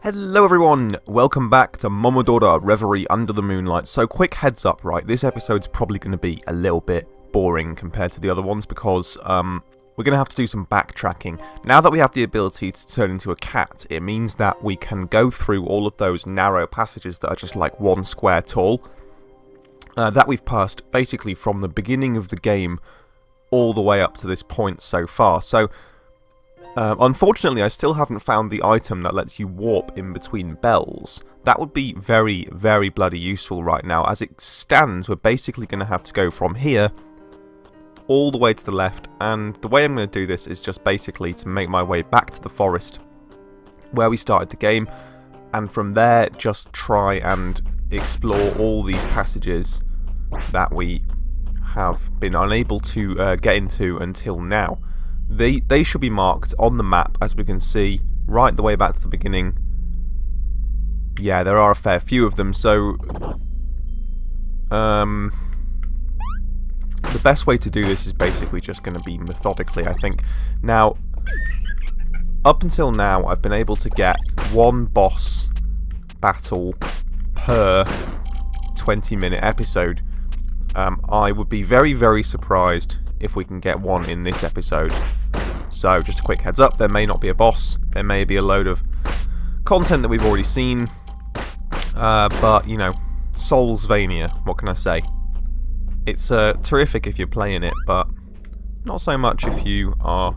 Hello everyone, welcome back to Momodora, Reverie under the Moonlight. So quick heads up, right, this episode's probably going to be a little bit boring compared to the other ones because we're going to have to do some backtracking. Now that we have the ability to turn into a cat, it means that we can go through all of those narrow passages that are just like one square tall. That we've passed basically from the beginning of the game all the way up to this point so far. So unfortunately, I still haven't found the item that lets you warp in between bells. That would be very, very bloody useful right now. As it stands, we're basically going to have to go from here all the way to the left, and the way I'm going to do this is just basically to make my way back to the forest where we started the game, and from there just try and explore all these passages that we have been unable to get into until now. They should be marked on the map, as we can see, right the way back to the beginning. Yeah, there are a fair few of them, so the best way to do this is basically just going to be methodically, I think. Now, up until now, I've been able to get one boss battle per 20-minute episode. I would be very, very surprised if we can get one in this episode. So, just a quick heads up, there may not be a boss, there may be a load of content that we've already seen, but, you know, Soulsvania, what can I say? It's terrific if you're playing it, but not so much if you are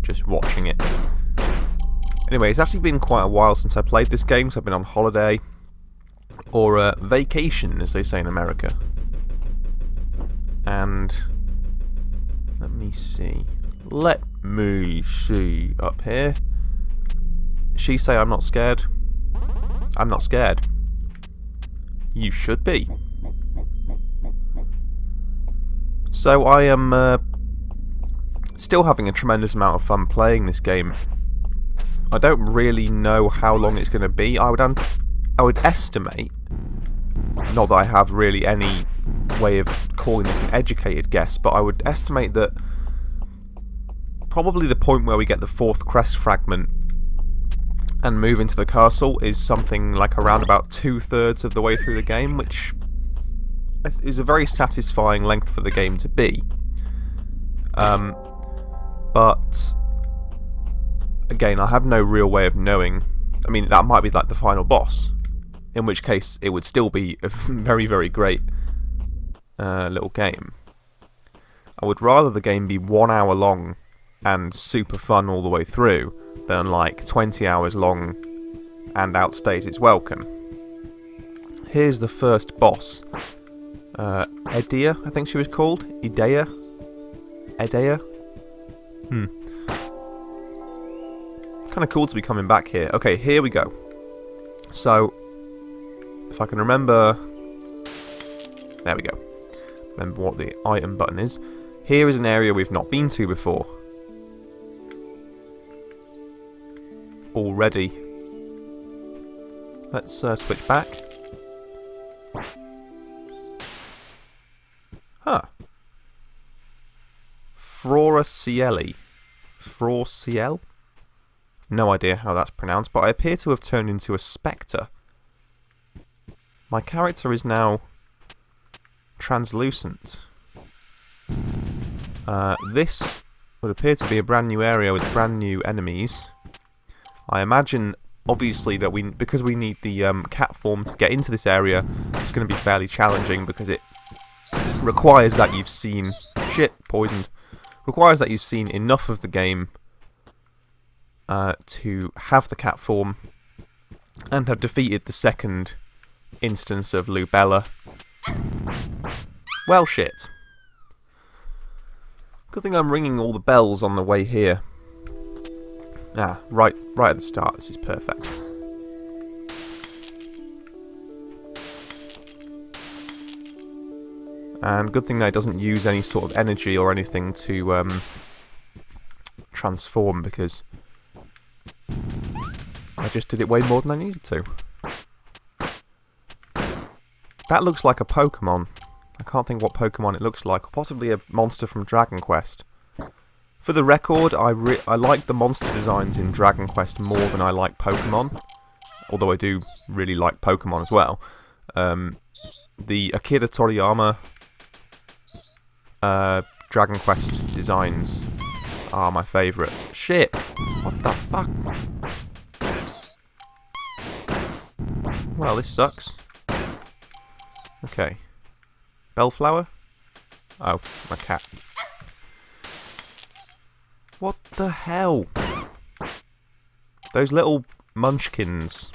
just watching it. Anyway, it's actually been quite a while since I played this game, so I've been on holiday, or vacation, as they say in America. And let me see up here. She say I'm not scared. I'm not scared. You should be. So I am still having a tremendous amount of fun playing this game. I don't really know how long it's going to be. I would estimate, not that I have really any way of calling this an educated guess, but I would estimate that probably the point where we get the 4th Crest Fragment and move into the castle is something like around about 2/3 of the way through the game, which is a very satisfying length for the game to be. But again, I have no real way of knowing. I mean, that might be like the final boss, in which case it would still be a very, very great little game. I would rather the game be 1 hour long and super fun all the way through than like 20 hours long and outstays its welcome. Here's the first boss. Hediye, I think she was called. Hediye? Kind of cool to be coming back here. Okay, here we go. So, if I can remember... There we go. Remember what the item button is. Here is an area we've not been to before. Already. Let's switch back. Huh. Frorcielli. Frorciel? No idea how that's pronounced, but I appear to have turned into a spectre. My character is now translucent. This would appear to be a brand new area with brand new enemies. I imagine, obviously, that because we need the cat form to get into this area, it's going to be fairly challenging because it requires that you've seen... Shit, poisoned. Requires that you've seen enough of the game to have the cat form and have defeated the second instance of Lubella. Well, shit. Good thing I'm ringing all the bells on the way here. Ah, right at the start. This is perfect. And good thing that it doesn't use any sort of energy or anything to transform, because I just did it way more than I needed to. That looks like a Pokemon. I can't think what Pokemon it looks like. Possibly a monster from Dragon Quest. For the record, I like the monster designs in Dragon Quest more than I like Pokemon. although I do really like Pokemon as well. The Akira Toriyama Dragon Quest designs are my favourite. Shit! What the fuck? Well, this sucks. Okay. Bellflower? Oh, my cat. What the hell? Those little munchkins.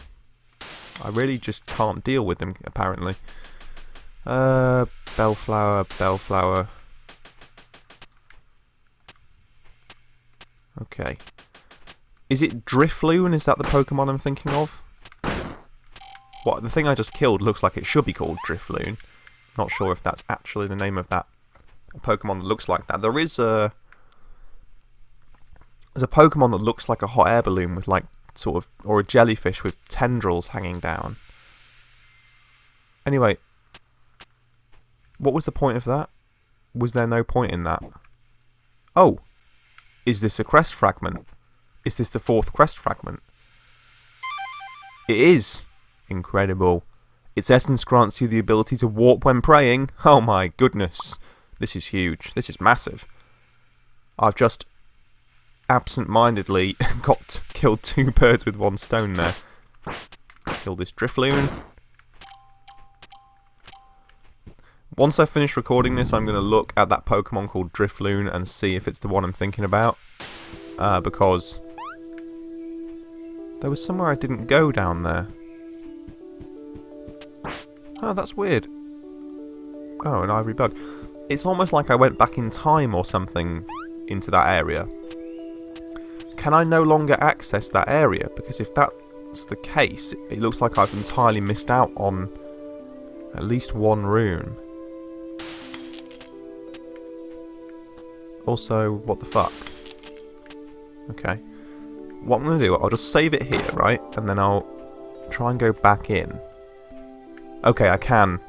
I really just can't deal with them, apparently. Bellflower, Bellflower. Okay. Is it Drifloon? Is that the Pokemon I'm thinking of? What, the thing I just killed looks like it should be called Drifloon. Not sure if that's actually the name of that Pokemon that looks like that. There's a Pokemon that looks like a hot air balloon with like sort of, or a jellyfish with tendrils hanging down. Anyway, what was the point of that? Was there no point in that? Oh, is this a Crest Fragment? Is this the 4th Crest Fragment? It is! Incredible. Its essence grants you the ability to warp when praying. Oh my goodness. This is huge. This is massive. I've just absent-mindedly killed 2 birds with 1 stone there. Kill this Drifloon. Once I finish recording this, I'm going to look at that Pokemon called Drifloon and see if it's the one I'm thinking about. Because there was somewhere I didn't go down there. Oh, that's weird. Oh, an ivory bug. It's almost like I went back in time or something into that area. Can I no longer access that area? Because if that's the case, it looks like I've entirely missed out on at least 1 room. Also, what the fuck? Okay. What I'm going to do, I'll just save it here, right? And then I'll try and go back in. Okay, I can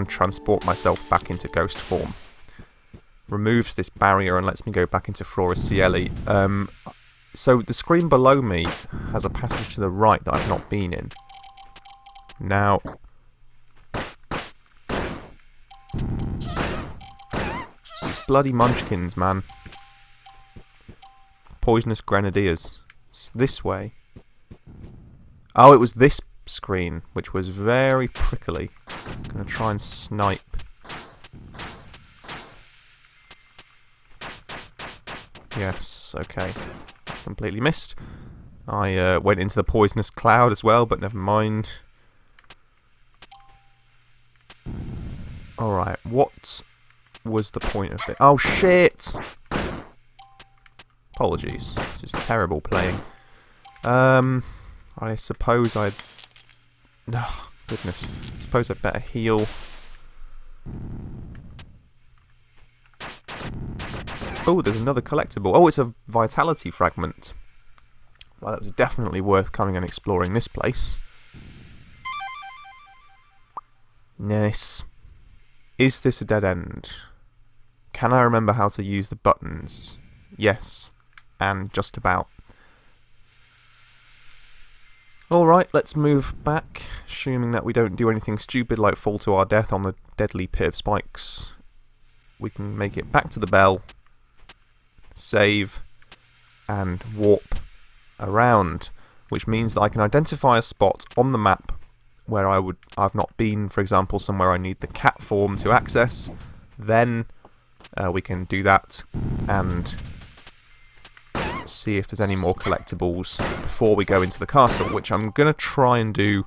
transport myself back into ghost form. Removes this barrier and lets me go back into Flora Cieli. So the screen below me has a passage to the right that I've not been in. Now, bloody munchkins, man. Poisonous grenadiers. It's this way. Oh, it was this screen, which was very prickly. I'm going to try and snipe. Yes, okay. Completely missed. I went into the poisonous cloud as well, but never mind. Alright, what was the point of it? Oh, shit! Apologies. This is terrible playing. I suppose I'd... Oh, goodness. I suppose I'd better heal. Oh, there's another collectible. Oh, it's a vitality fragment. Well, that was definitely worth coming and exploring this place. Nice. Is this a dead end? Can I remember how to use the buttons? Yes. And just about. Alright, let's move back, assuming that we don't do anything stupid like fall to our death on the deadly pit of spikes. We can make it back to the bell, save, and warp around, which means that I can identify a spot on the map where I've not been, for example, somewhere I need the cat form to access. Then we can do that and see if there's any more collectibles before we go into the castle, which I'm going to try and do.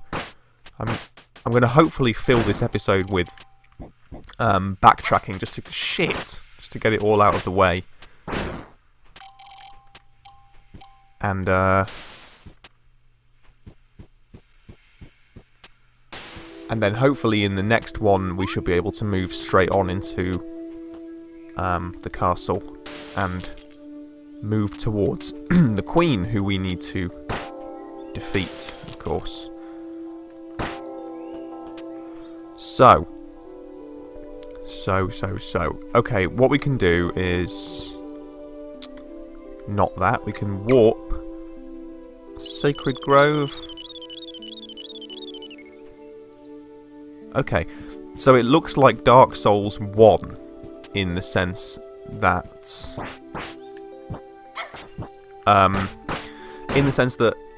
I'm going to hopefully fill this episode with backtracking just to get it all out of the way. And then hopefully in the next one we should be able to move straight on into the castle and move towards the Queen, who we need to defeat, of course. So. Okay, what we can do is... not that. We can warp. Sacred Grove. Okay, so it looks like Dark Souls 1 in the sense that...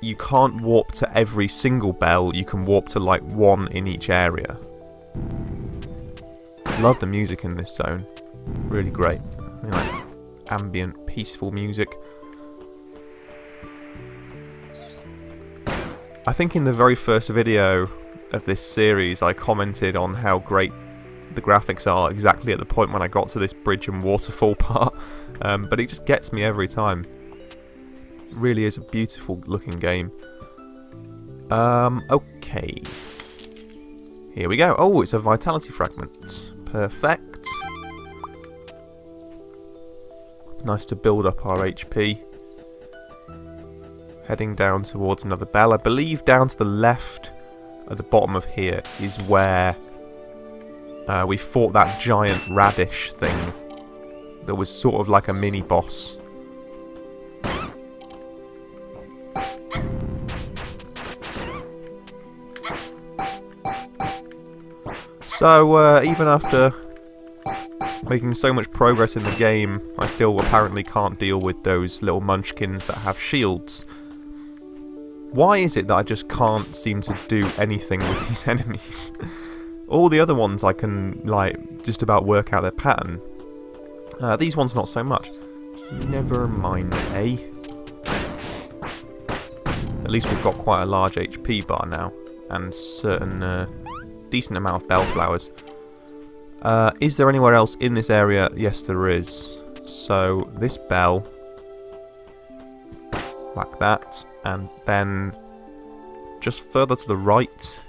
you can't warp to every single bell, you can warp to like one in each area. Love the music in this zone. Really great. I mean, like ambient, peaceful music. I think in the very first video of this series I commented on how great the graphics are exactly at the point when I got to this bridge and waterfall part, but it just gets me every time. It really is a beautiful looking game. Okay. Here we go. Oh, it's a vitality fragment. Perfect. Nice to build up our HP. Heading down towards another bell. I believe down to the left at the bottom of here is where we fought that giant radish thing that was sort of like a mini boss. So even after making so much progress in the game, I still apparently can't deal with those little munchkins that have shields. Why is it that I just can't seem to do anything with these enemies? All the other ones I can, like, just about work out their pattern. These ones not so much. Never mind, eh? At least we've got quite a large HP bar now, and certain decent amount of bellflowers. Is there anywhere else in this area? Yes, there is. So, this bell... like that, and then just further to the right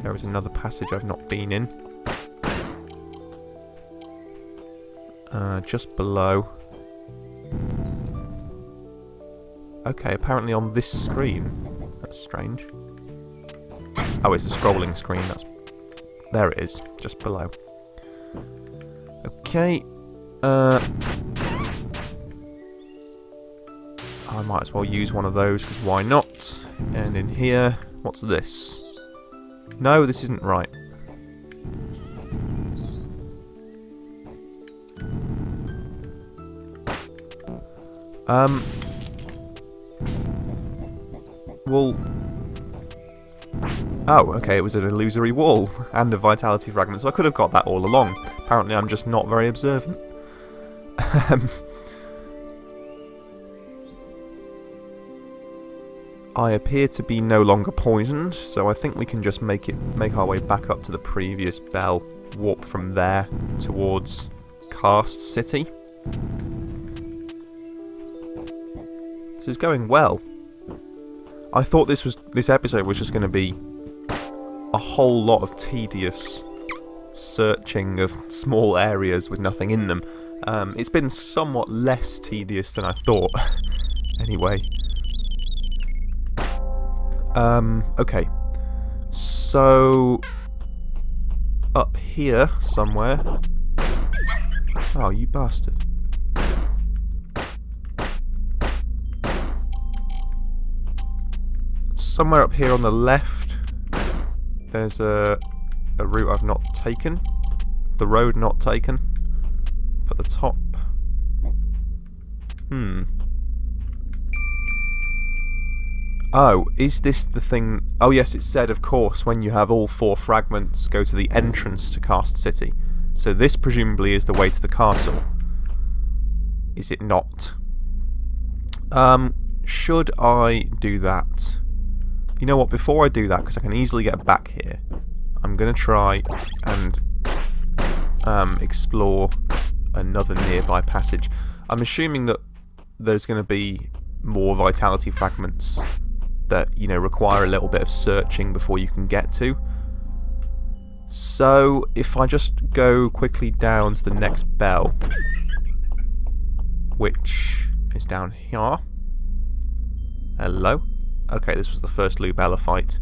there is another passage I've not been in. Just below. Okay, apparently on this screen. That's strange. Oh, it's a scrolling screen. That's there it is, just below. Okay. I might as well use one of those, because why not? And in here, what's this? No, this isn't right. Well... oh, okay, it was an illusory wall and a vitality fragment, so I could have got that all along. Apparently I'm just not very observant. I appear to be no longer poisoned, so I think we can just make our way back up to the previous bell, warp from there towards Karst City. This is going well. I thought this episode was just going to be a whole lot of tedious searching of small areas with nothing in them. It's been somewhat less tedious than I thought. Anyway. Okay. So... up here, somewhere... oh, you bastard. Somewhere up here on the left, there's a route I've not taken. The road not taken. Up at the top. Oh, is this the thing... oh yes, it said, of course, when you have all 4 fragments, go to the entrance to Karst City. So this presumably is the way to the castle. Is it not? Should I do that? You know what, before I do that, because I can easily get back here, I'm going to try and explore another nearby passage. I'm assuming that there's going to be more vitality fragments that, you know, require a little bit of searching before you can get to. So, if I just go quickly down to the next bell, which is down here. Hello? Okay, this was the first Lubella fight.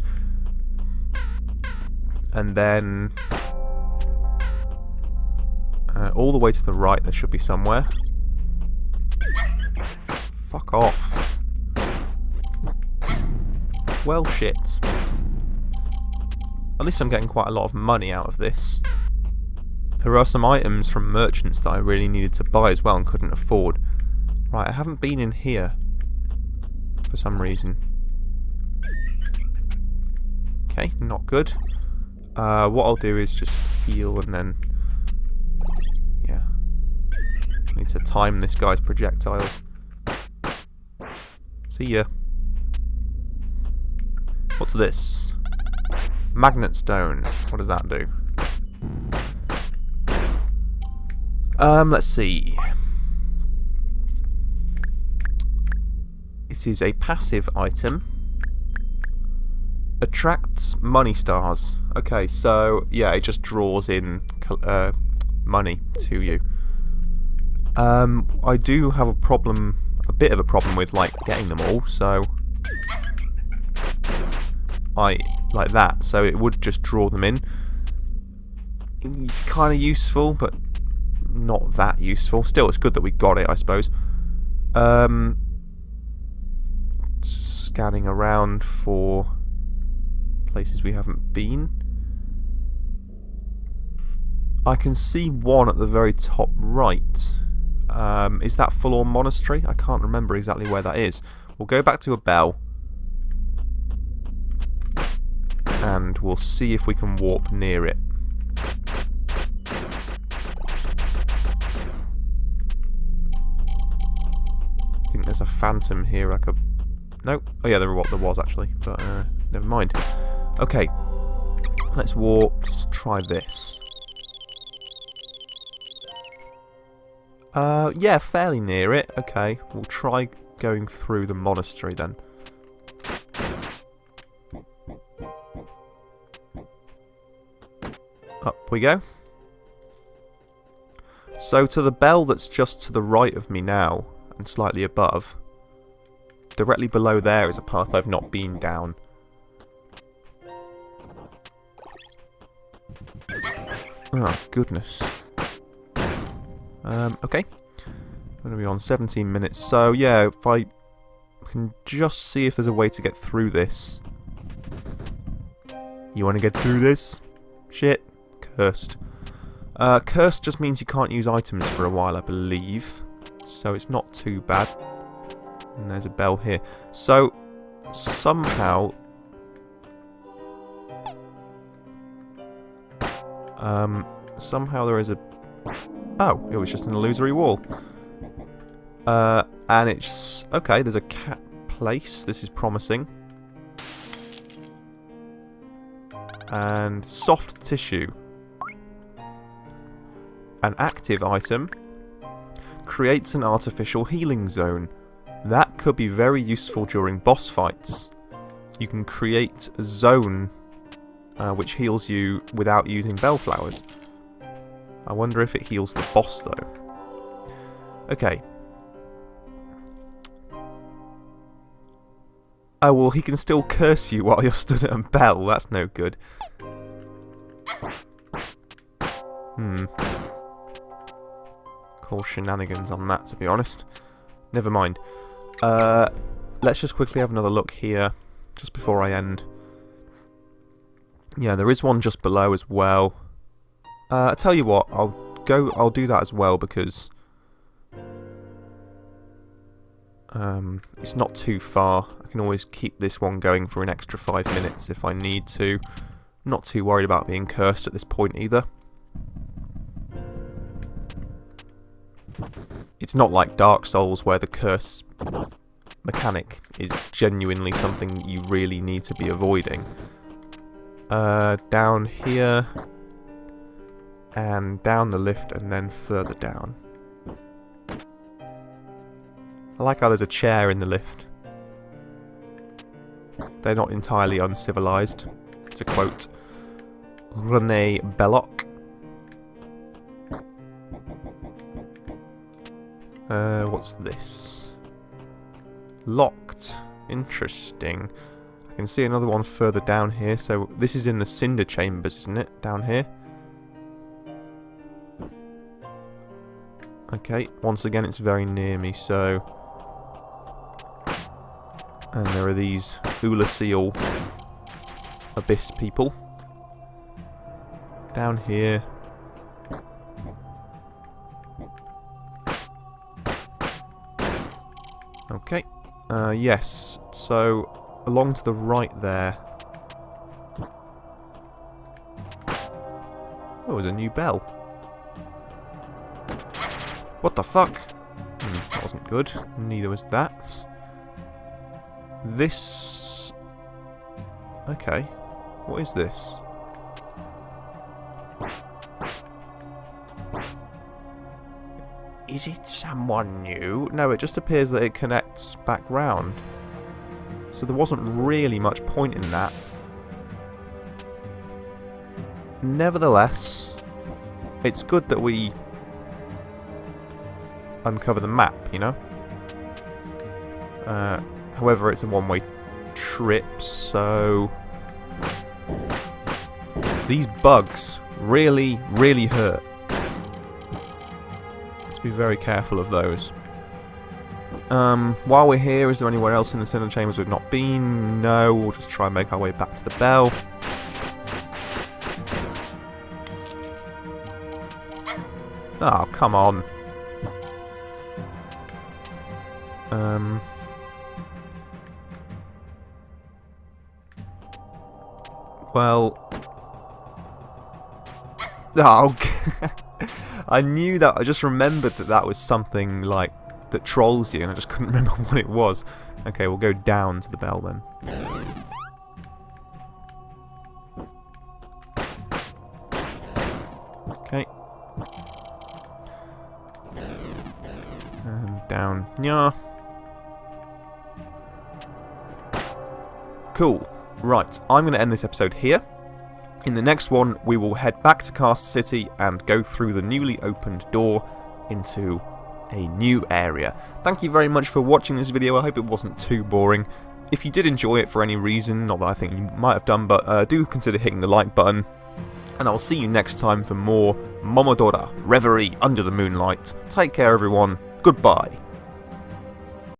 And then... all the way to the right there should be somewhere. Fuck off. Well, shit. At least I'm getting quite a lot of money out of this. There are some items from merchants that I really needed to buy as well and couldn't afford. Right, I haven't been in here for some reason. Okay, not good. What I'll do is just heal and then... yeah. I need to time this guy's projectiles. See ya. What's this? Magnet stone. What does that do? Let's see. It is a passive item. Attracts money stars. Okay, so yeah, it just draws in money to you. I do have a problem, a bit of a problem with like getting them all, so I like that. So it would just draw them in. It's kind of useful, but not that useful. Still, it's good that we got it, I suppose. Scanning around for places we haven't been. I can see one at the very top right. Is that Forlorn Monastery? I can't remember exactly where that is. We'll go back to a bell. And we'll see if we can warp near it. I think there's a phantom here, like a... Nope. Oh yeah, there was actually, but never mind. Okay. Let's warp. Let's try this. Yeah, fairly near it. Okay, we'll try going through the monastery then. Up we go. So to the bell that's just to the right of me now, and slightly above, directly below there is a path I've not been down. Oh, goodness. Okay. I'm going to be on 17 minutes. So, yeah, if I can just see if there's a way to get through this. You want to get through this? Shit. Cursed. Cursed just means you can't use items for a while, I believe. So it's not too bad. And there's a bell here. So, somehow... somehow there is a... Oh, it was just an illusory wall. And it's... Okay, there's a cat place. This is promising. And soft tissue. An active item creates an artificial healing zone. That could be very useful during boss fights. You can create a zone which heals you without using bellflowers. I wonder if it heals the boss though. Okay. Oh well, he can still curse you while you're stood at a bell. That's no good. Call shenanigans on that, to be honest. Never mind. Let's just quickly have another look here, just before I end. Yeah, there is one just below as well. I tell you what, I'll do that as well because it's not too far. I can always keep this one going for an extra 5 minutes if I need to. Not too worried about being cursed at this point either. It's not like Dark Souls where the curse mechanic is genuinely something you really need to be avoiding. Down here, and down the lift, and then further down. I like how there's a chair in the lift. They're not entirely uncivilized, to quote René Belloc. What's this? Locked. Interesting. I can see another one further down here, so this is in the Cinder Chambers, isn't it? Down here. Okay, once again it's very near me, so... And there are these Ula Seal Abyss people. down here. Okay. Yes. So, along to the right there. Oh, there's a new bell. What the fuck? That wasn't good. Neither was that. This... Okay. What is this? Is it someone new? No, it just appears that it connects back round. So there wasn't really much point in that. Nevertheless, it's good that we uncover the map, you know? However, it's a one-way trip, so... These bugs really, really hurt. Let's be very careful of those. While we're here, is there anywhere else in the Cinder Chambers we've not been? No, we'll just try and make our way back to the bell. Oh, come on. Well... Oh, I knew that. I just remembered that that was something, like, that trolls you, and I just couldn't remember what it was. Okay, we'll go down to the bell then. Okay. And down. Yeah. Cool. Right, I'm going to end this episode here. In the next one, we will head back to Cast City and go through the newly opened door into a new area. Thank you very much for watching this video. I hope it wasn't too boring. If you did enjoy it for any reason, not that I think you might have done, but do consider hitting the like button. And I'll see you next time for more Momodora, Reverie, Under the Moonlight. Take care, everyone. Goodbye.